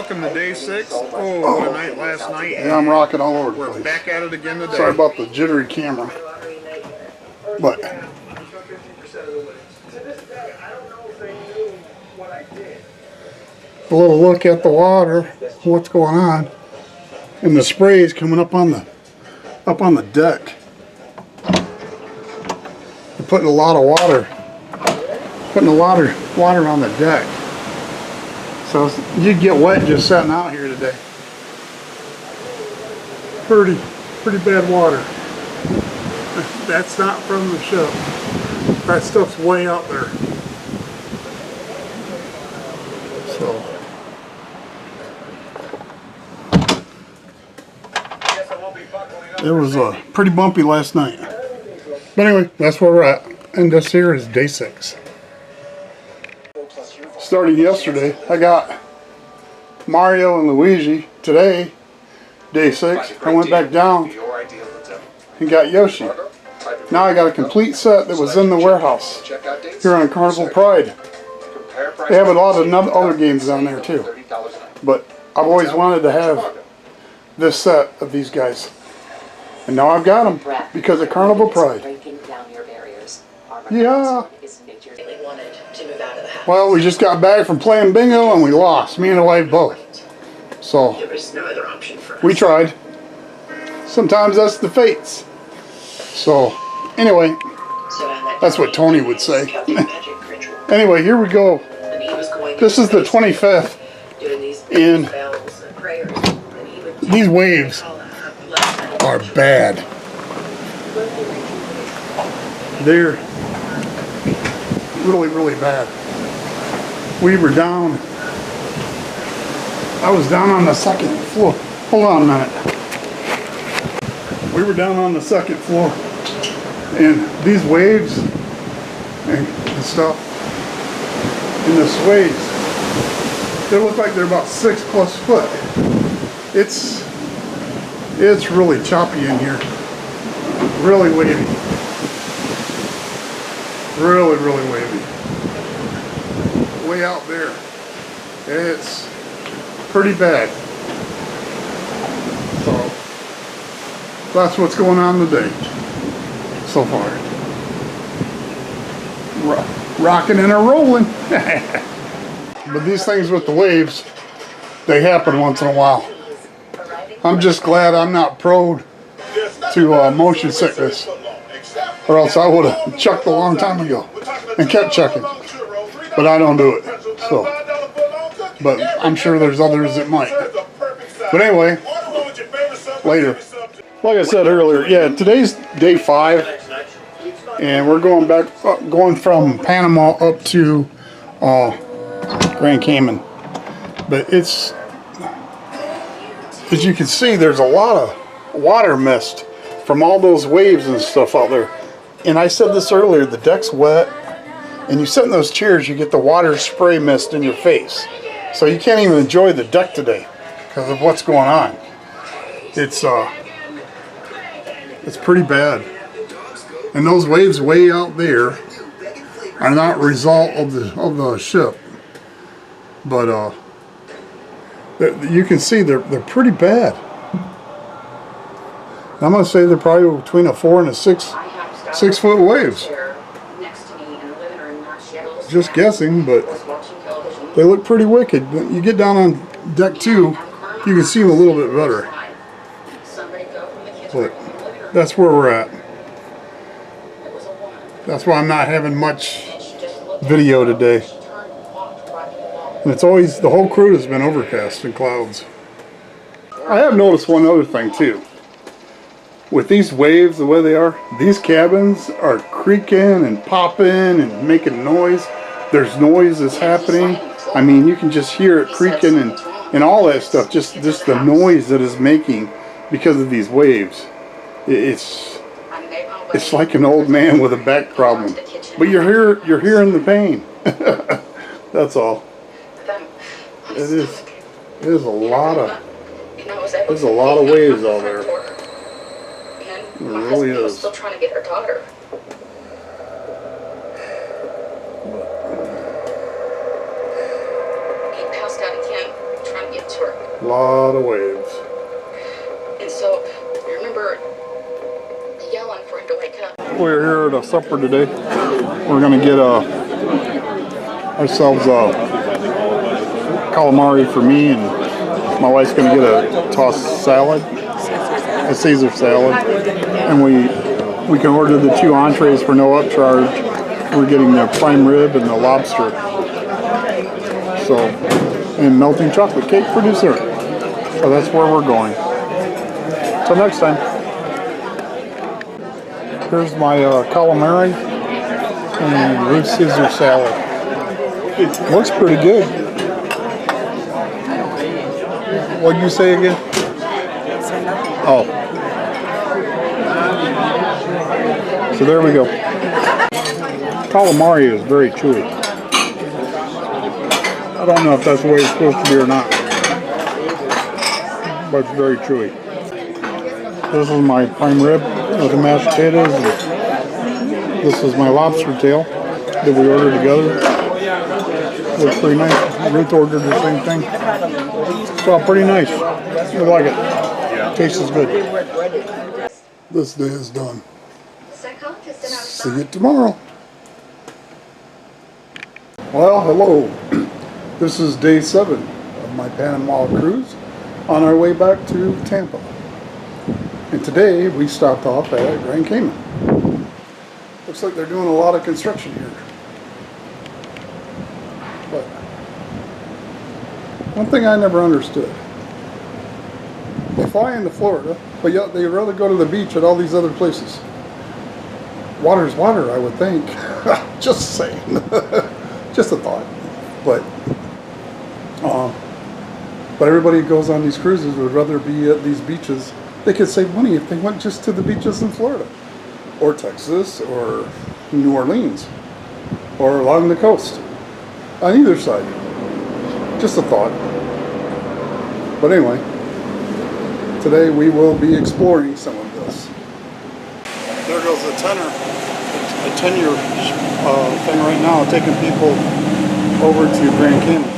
welcome to day 6. Oh, what a night last night. Yeah, I'm rocking all over the place. We're back at it again today. Sorry about the jittery camera. But a little look at the water, what's going on. And the spray is coming up on the deck. They're putting a lot of water. Water on the deck. So you'd get wet just sitting out here today. Pretty bad water. That's not from the ship. That stuff's way out there. So it was pretty bumpy last night. But anyway, that's where we're at. And this here is day 6. Starting yesterday, I got Mario and Luigi. Today, day 6, I went back down and got Yoshi. Now I got a complete set that was in the warehouse here on Carnival Pride. They have a lot of other games down there too. But I've always wanted to have this set of these guys. And now I've got them because of Carnival Pride. Yeah. Well, we just got back from playing bingo and we lost. Me and the wife both. So we tried. Sometimes that's the fates. So anyway, that's what Tony would say. Anyway, here we go. This is the 25th. And these waves are bad. They're really bad. We were down. I was down on the second floor. Hold on a minute. We were down on the second floor, and these waves and stuff in the sways, they look like they're about 6+ foot. It's really choppy in here. Really wavy. Really wavy. Way out there. It's pretty bad. So that's what's going on today so far. Rocking and rolling. But these things with the waves, they happen once in a while. I'm just glad I'm not prone to motion sickness, or else I would have chucked a long time ago and kept chucking. But I don't do it. So, but I'm sure there's others that might. But anyway, later. Like I said earlier, yeah, today's day 5, and we're going from Panama up to Grand Cayman. But it's, as you can see, there's a lot of water mist from all those waves and stuff out there. And I said this earlier, the deck's wet, and you sit in those chairs, you get the water spray mist in your face. So you can't even enjoy the deck today because of what's going on. It's pretty bad. And those waves way out there are not a result of the ship. But you can see they're pretty bad. I'm gonna say they're probably between a 4 and a 6 foot waves. Just guessing, but they look pretty wicked. When you get down on deck 2, you can see them a little bit better. But that's where we're at. That's why I'm not having much video today. And it's always, the whole crew has been overcast in clouds. I have noticed one other thing too. With these waves the way they are, these cabins are creaking and popping and making noise. There's noise that's happening. I mean, you can just hear it creaking and all that stuff. Just the noise that it's making because of these waves. It's like an old man with a back problem. But you're hearing the pain. That's all. It is a lot of waves out there. It really is. Still trying to get her daughter. He passed out again, trying to get to her. A lot of waves. And so, remember yelling for him to wake up. We're here at a supper today. We're gonna get ourselves a calamari for me, and my wife's gonna get a tossed salad, a Caesar salad, and we can order the 2 entrees for no upcharge. We're getting the prime rib and the lobster. So, and melting chocolate cake for dessert. So that's where we're going. Till next time. Here's my calamari and root Caesar salad. Looks pretty good. What'd you say again? Oh. So there we go. Calamari is very chewy. I don't know if that's the way it's supposed to be or not, but it's very chewy. This is my prime rib with the mashed potatoes, and this is my lobster tail that we ordered together. Looks pretty nice. Ruth ordered the same thing. So pretty nice. I like it. Tastes good. This day is done. See you tomorrow. Well, hello. This is day 7 of my Panama cruise on our way back to Tampa. And today we stopped off at Grand Cayman. Looks like they're doing a lot of construction here. But one thing I never understood. They fly into Florida, but yet they'd rather go to the beach at all these other places. Water's water, I would think. Just saying. Just a thought. But everybody who goes on these cruises would rather be at these beaches. They could save money if they went just to the beaches in Florida, or Texas, or New Orleans, or along the coast, on either side. Just a thought. But anyway, today we will be exploring some of this. There goes a tenure thing right now, taking people over to Grand Cayman.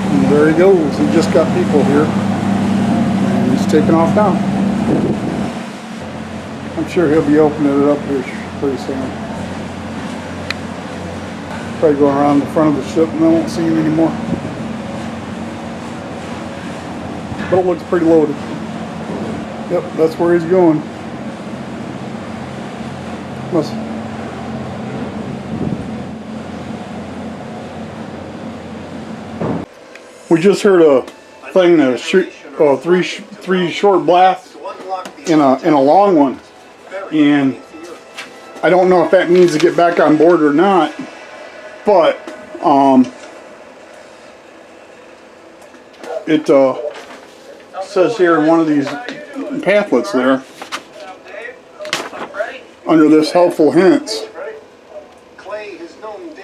And there he goes. He just got people here, and he's taking off now. I'm sure he'll be opening it up here pretty soon. Probably going around the front of the ship, and I won't see him anymore. But it looks pretty loaded. Yep, that's where he's going. We just heard a thing that shoot three short blasts in a long one, and I don't know if that means to get back on board or not. But it says here in one of these pamphlets there, under this helpful hints,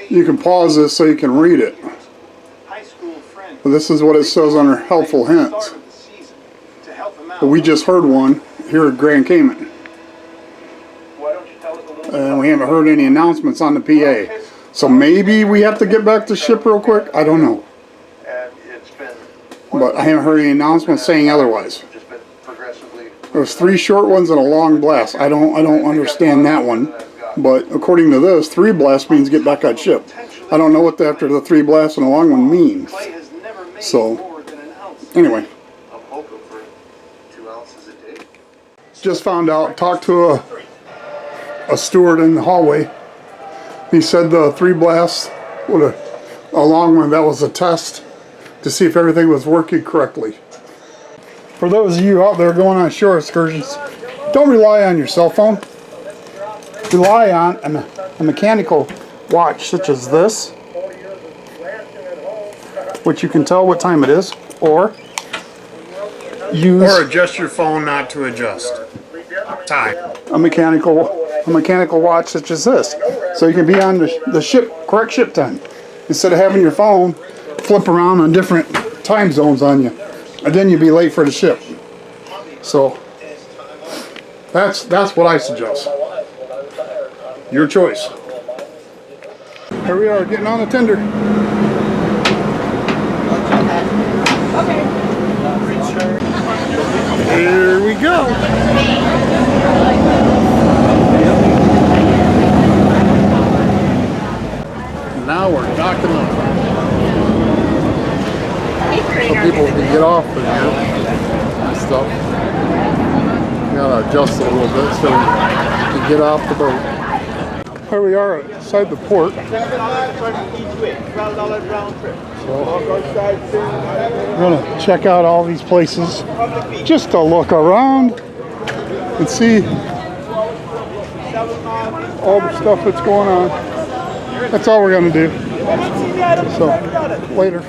you can pause this so you can read it. But this is what it says under helpful hints. But we just heard one here at Grand Cayman, and we haven't heard any announcements on the PA. So maybe we have to get back to ship real quick. I don't know. But I haven't heard any announcements saying otherwise. There's 3 short ones and a long blast. I don't understand that one. But according to this, 3 blasts means get back on ship. I don't know what after the 3 blasts and a long one means. So anyway, just found out. Talked to a steward in the hallway. He said the 3 blasts with a long one, that was a test to see if everything was working correctly. For those of you out there going on shore excursions, don't rely on your cell phone. Rely on a mechanical watch such as this, which you can tell what time it is, or adjust your phone not to adjust time. a mechanical watch such as this, so you can be on the correct ship time instead of having your phone flip around on different time zones on you, and then you'd be late for the ship. So that's what I suggest. Your choice. Here we are getting on the tender. here and stuff. You gotta adjust it a little bit so you get off the boat. Here we are outside the port. So, we're gonna check out all these places just to look around and see all the stuff that's going on. That's all we're gonna do. So, later.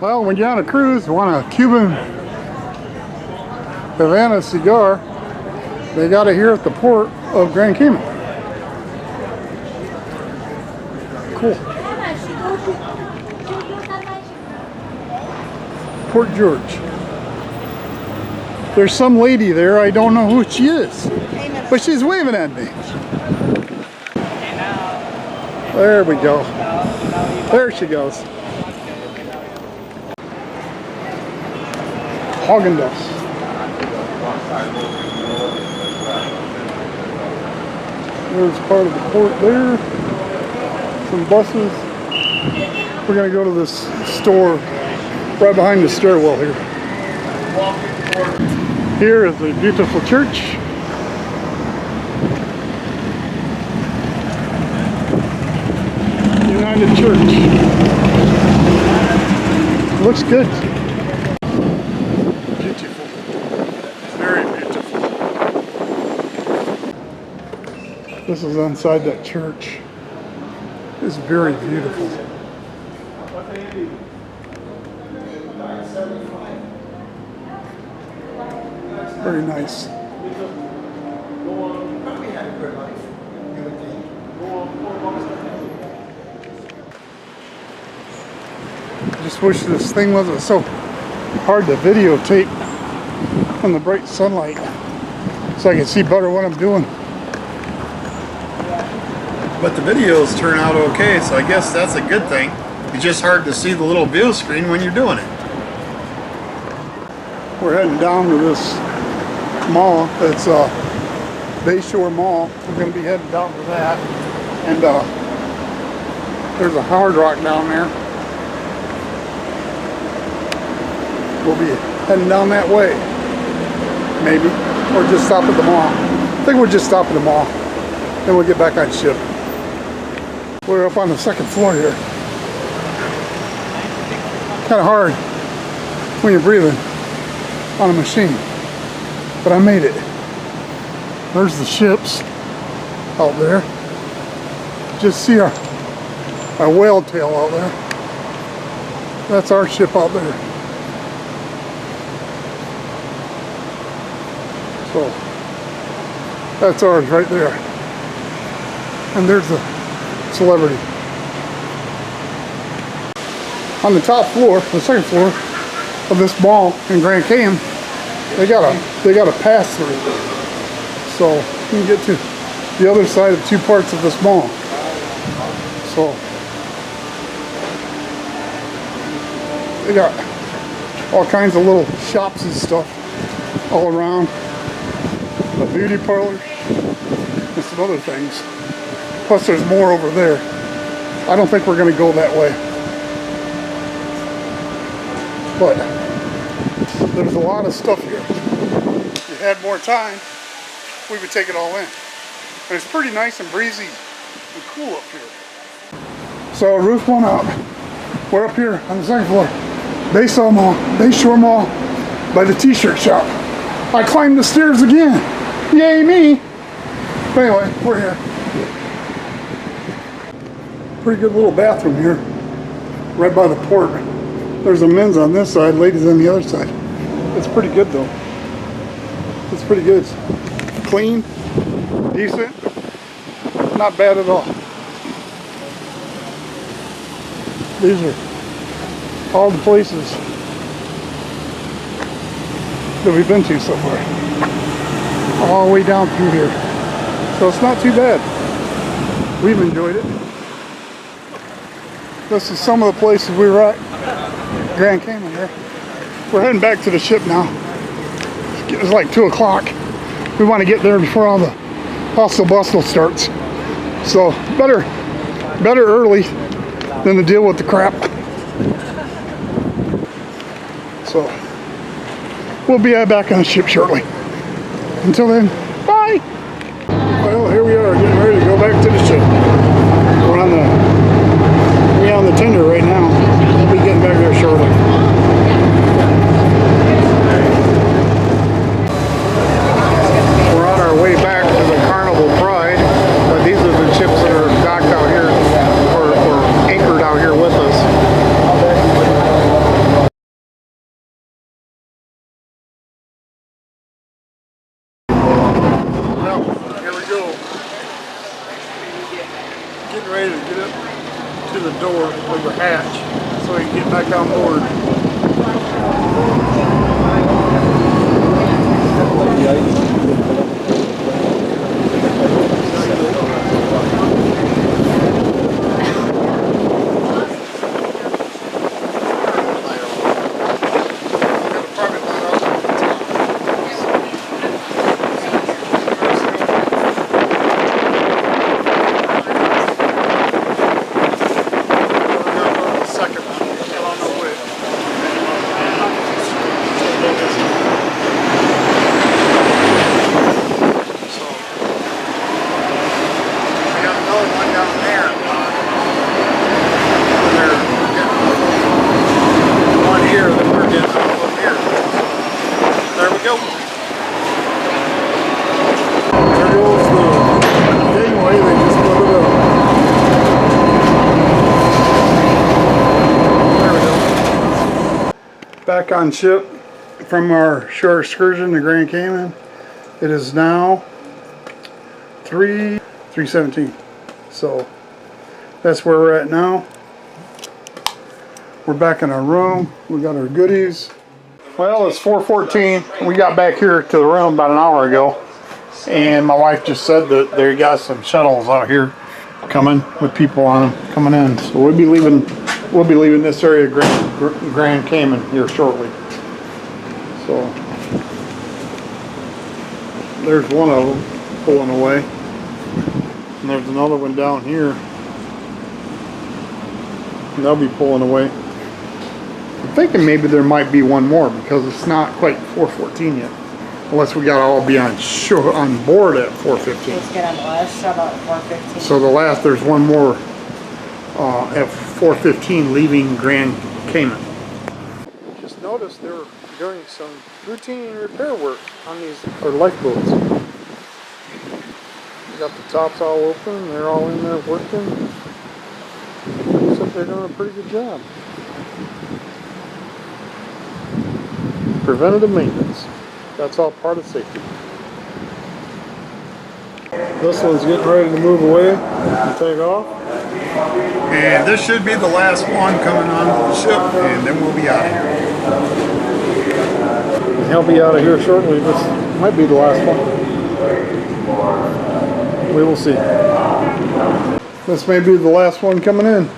Well, when you're on a cruise, you want a Cuban Havana cigar, they got it here at the port of Grand Cayman. Cool. Port George. There's some lady there, I don't know who she is, but she's waving at me. There we go. There she goes. Haagen-Dazs. There's part of the port there. Some buses. We're gonna go to this store right behind the stairwell here. Here is a beautiful church. United Church. Looks good. Beautiful. Very beautiful. This is inside that church. It's very beautiful. Very nice. I just wish this thing wasn't so hard to videotape in the bright sunlight so I can see better what I'm doing. But the videos turn out okay, so I guess that's a good thing. It's just hard to see the little view screen when you're doing it. We're heading down to this mall. It's Bayshore Mall. We're going to be heading down to that. And there's a Hard Rock down there. We'll be heading down that way. Maybe. Or just stop at the mall. I think we'll just stop at the mall. Then we'll get back on ship. We're up on the second floor here. Kind of hard when you're breathing on a machine, but I made it. There's the ships out there. Just see our whale tail out there. That's our ship out there. So that's ours right there. And there's the Celebrity. On the top floor, the second floor of this mall in Grand Cayman, they got a pass through, so you can get to the other side of two parts of this mall. So they got all kinds of little shops and stuff all around, a beauty parlor, and some other things. Plus there's more over there. I don't think we're going to go that way. But there's a lot of stuff here. If we had more time, we would take it all in. And it's pretty nice and breezy and cool up here. So roof one up. We're up here on the second floor. Bayshore Mall by the t-shirt shop. I climbed the stairs again. Yay me. But anyway, we're here. Pretty good little bathroom here, right by the port. There's a men's on this side, ladies on the other side. It's pretty good though. It's pretty good. Clean, decent, not bad at all. These are all the places that we've been to so far. All the way down through here. So it's not too bad. We've enjoyed it. This is some of the places we were at. Grand Cayman here. We're heading back to the ship now. It's like 2 o'clock. We want to get there before all the hustle bustle starts. So better early than to deal with the crap. So we'll be back on the ship shortly. Until then, bye. Well, here we are getting ready to go back to the ship. We're on the tender right now. We'll be getting back there shortly. We're on our way back to the Carnival Pride, but these are the ships that are docked out here or anchored out here with us. Well, here we go. Getting ready to get up to the door of the hatch so we can get back on board. Back on ship from our shore excursion to Grand Cayman. It is now 3:17. So that's where we're at now. We're back in our room. We got our goodies. Well, it's 4:14. We got back here to the room about an hour ago, and my wife just said that they got some shuttles out here coming with people on them coming in. So we'll be leaving this area of Grand Cayman here shortly. So there's one of them pulling away, and there's another one down here, and they'll be pulling away. I'm thinking maybe there might be one more because it's not quite 4:14 yet, unless we gotta all be on board at 4:15. Let's get on the last shuttle at 4:15. So there's one more at 4:15 leaving Grand Cayman. Just noticed they were doing some routine repair work on these lifeboats. Got the tops all open, they're all in there working. Looks like they're doing a pretty good job. Preventative maintenance. That's all part of safety. This one's getting ready to move away and take off. And this should be the last one coming onto the ship, and then we'll be out of here. He'll be out of here shortly. This might be the last one. We will see. This may be the last one coming in.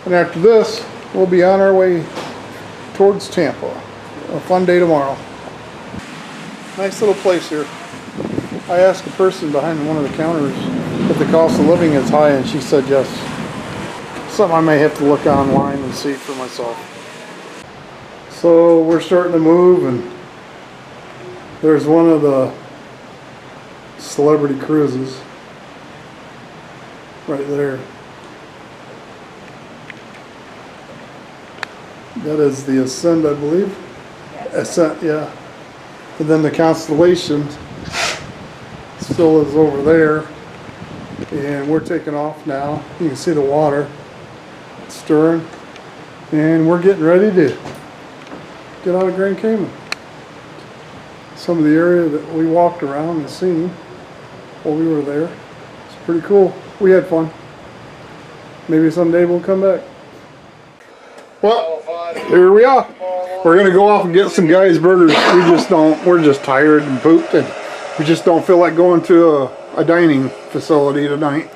And after this, we'll be on our way towards Tampa. A fun day tomorrow. Nice little place here. I asked a person behind one of the counters if the cost of living is high, and she said yes. Something I may have to look online and see for myself. So we're starting to move, and there's one of the celebrity cruises right there. That is the Ascend, I believe. Ascent, yeah. And then the Constellation still is over there, and we're taking off now. You can see the water stirring, and we're getting ready to get out of Grand Cayman. Some of the area that we walked around and seen while we were there, it's pretty cool. We had fun. Maybe someday we'll come back. Well, here we are. We're gonna go off and get some guys' burgers. We're just tired and pooped, and we just don't feel like going to a dining facility tonight.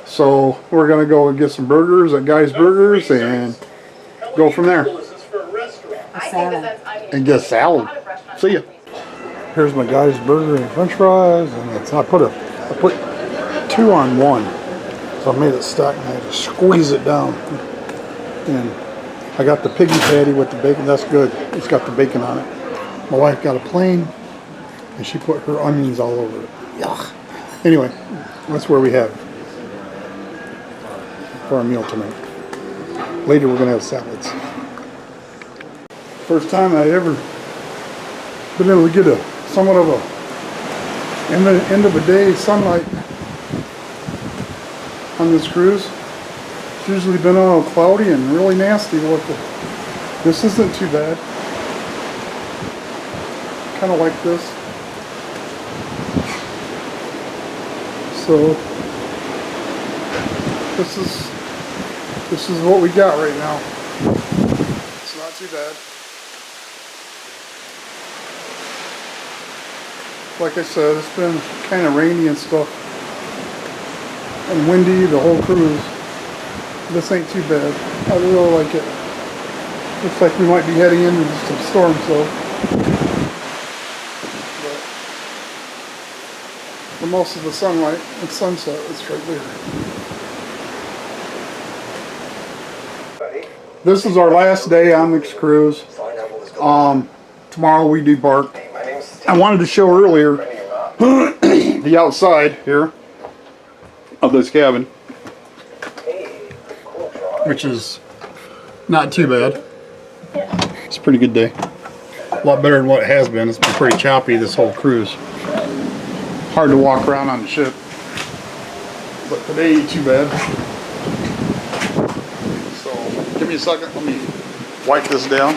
So we're gonna go and get some burgers at Guys Burgers and go from there. And get salad. See ya. Here's my Guys Burger and French fries, and I put 2 on 1. So I made it stack and I had to squeeze it down. And I got the piggy patty with the bacon. That's good. It's got the bacon on it. My wife got a plain, and she put her onions all over it. Yuck. Anyway, that's where we have for our meal tonight. Later we're gonna have salads. First time I ever been able to get a somewhat of a end of the day sunlight on this cruise. It's usually been all cloudy and really nasty looking. This isn't too bad. Kind of like this. So this is what we got right now. It's not too bad. Like I said, it's been kind of rainy and stuff, and windy the whole cruise. This ain't too bad. I really like it. Looks like we might be heading into some storms though. But for most of the sunlight and sunset, it's right there. This is our last day on this cruise. Tomorrow we debark. I wanted to show earlier the outside here of this cabin, which is not too bad. It's a pretty good day. A lot better than what it has been. It's been pretty choppy this whole cruise. Hard to walk around on the ship, but today ain't too bad. So give me a second. Let me wipe this down.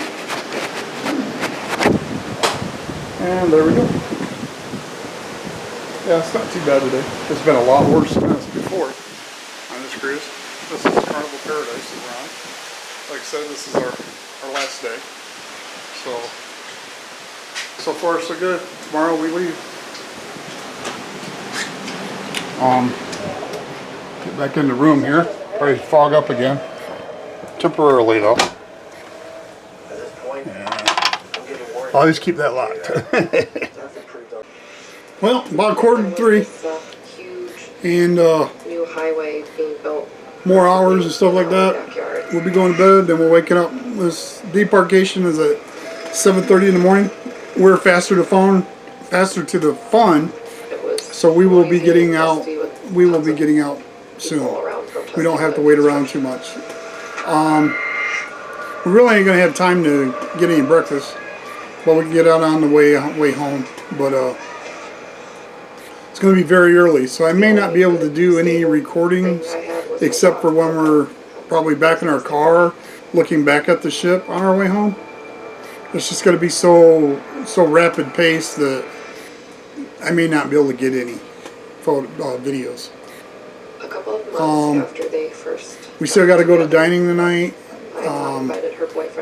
And there we go. Yeah, it's not too bad today. It's been a lot worse than this before on this cruise. This is Carnival Paradise that we're on. Like I said, this is our last day. So far so good. Tomorrow we leave. Get back in the room here. Probably fog up again. Temporarily though. I'll always keep that locked. Well, about 2:45, and New highway being built. more hours and stuff like that. We'll be going to bed, then we're waking up. This debarkation is at 7:30 in the morning. We're faster to the fun, so we will be getting out. We will be getting out soon. We don't have to wait around too much. We really ain't gonna have time to get any breakfast. Well, we can get out on the way home, but it's going to be very early, so I may not be able to do any recordings except for when we're probably back in our car looking back at the ship on our way home. It's just going to be so rapid paced that I may not be able to get any videos. A couple of months after they first. We still got to go to dining tonight.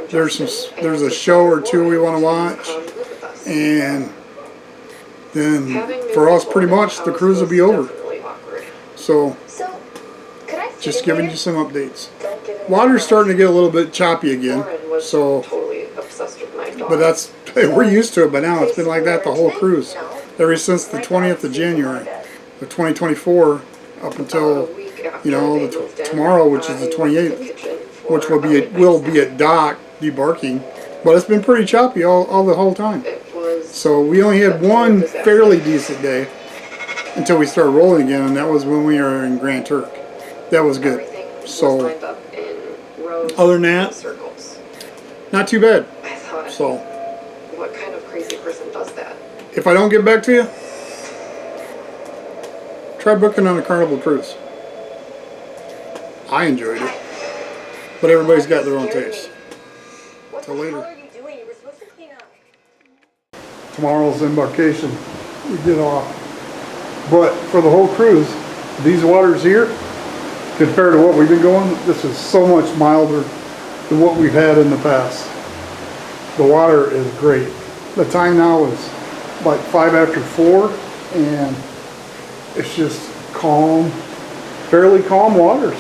There's a show or two we want to watch, and then for us pretty much the cruise will be over. So just giving you some updates. Water's starting to get a little bit choppy again, so but that's we're used to it by now. It's been like that the whole cruise ever since the 20th of January of 2024 up until tomorrow, which is the 28th. Which will be at dock debarking, but it's been pretty choppy all the whole time. So we only had one fairly decent day until we started rolling again, and that was when we were in Grand Turk. That was good. So other than that, not too bad. So what kind of crazy person does that? if I don't get back to you, try booking on a Carnival cruise. I enjoyed it. But everybody's got their own taste. Till later. Tomorrow's embarkation. We get off. But for the whole cruise, these waters here, compared to what we've been going, this is so much milder than what we've had in the past. The water is great. The time now is like 4:05, and it's just calm, fairly calm waters.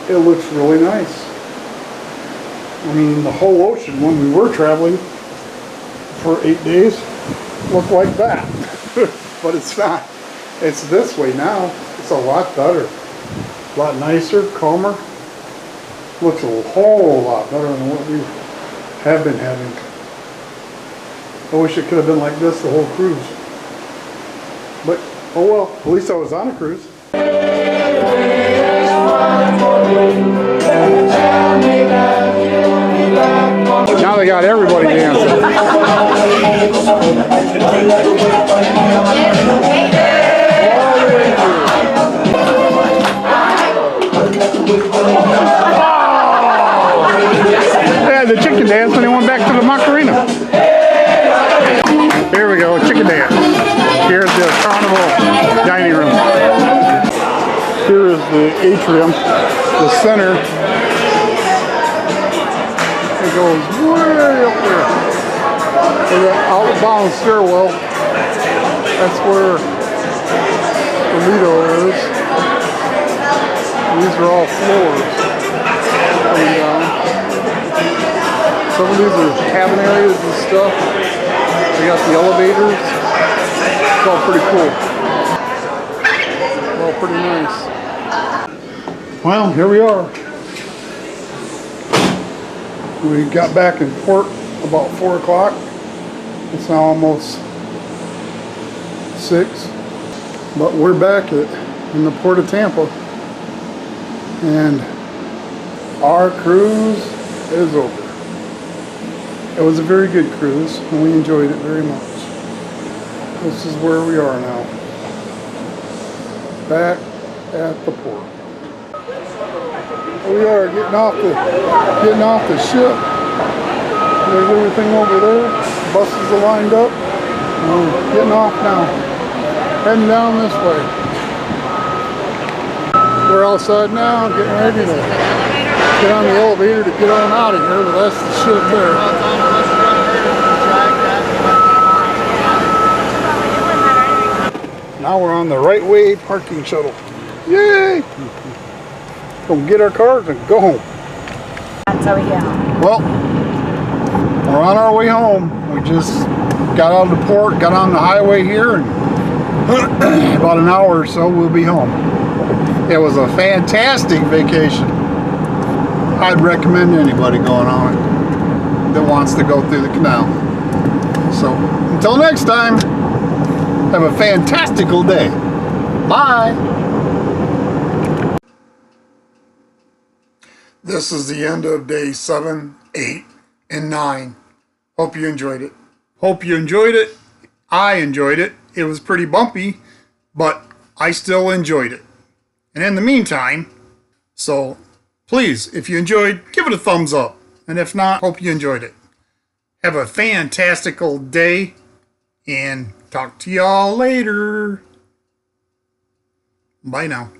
It looks really nice. I mean, the whole ocean when we were traveling for 8 days looked like that. But it's not. It's this way now. It's a lot better. A lot nicer, calmer. Looks a whole lot better than what we have been having. I wish it could have been like this the whole cruise. But, oh well, at least I was on a cruise. Now they got everybody dancing. Yeah, the chicken dance when they went back to the Macarena. Here we go, chicken dance. Here's the Carnival dining room. Here is the atrium, the center. It goes way up there. For the outbound stairwell, that's where the Lido is. These are all floors coming down. Some of these are cabin areas and stuff. We got the elevators. It's all pretty cool. All pretty nice. Well, here we are. We got back in port about 4 o'clock. It's now almost 6. But we're back in the port of Tampa. And our cruise is over. It was a very good cruise, and we enjoyed it very much. This is where we are now. Back at the port. We are getting off the ship. There's everything over there. Buses are lined up. And we're getting off now. Heading down this way. We're outside now, getting ready to get on the elevator to get on out of here, but that's the ship there. Now we're on the right way parking shuttle. Yay! Gonna get our cars and go home. That's how we get home. Well, we're on our way home. We just got out of the port, got on the highway here, and about an hour or so we'll be home. It was a fantastic vacation. I'd recommend anybody going on it that wants to go through the canal. So, until next time, have a fantastical day. Bye! This is the end of day 7, 8, and 9. Hope you enjoyed it. Hope you enjoyed it. I enjoyed it. It was pretty bumpy, but I still enjoyed it. And in the meantime, so please, if you enjoyed, give it a thumbs up. And if not, hope you enjoyed it. Have a fantastical day, and talk to y'all later. Bye now.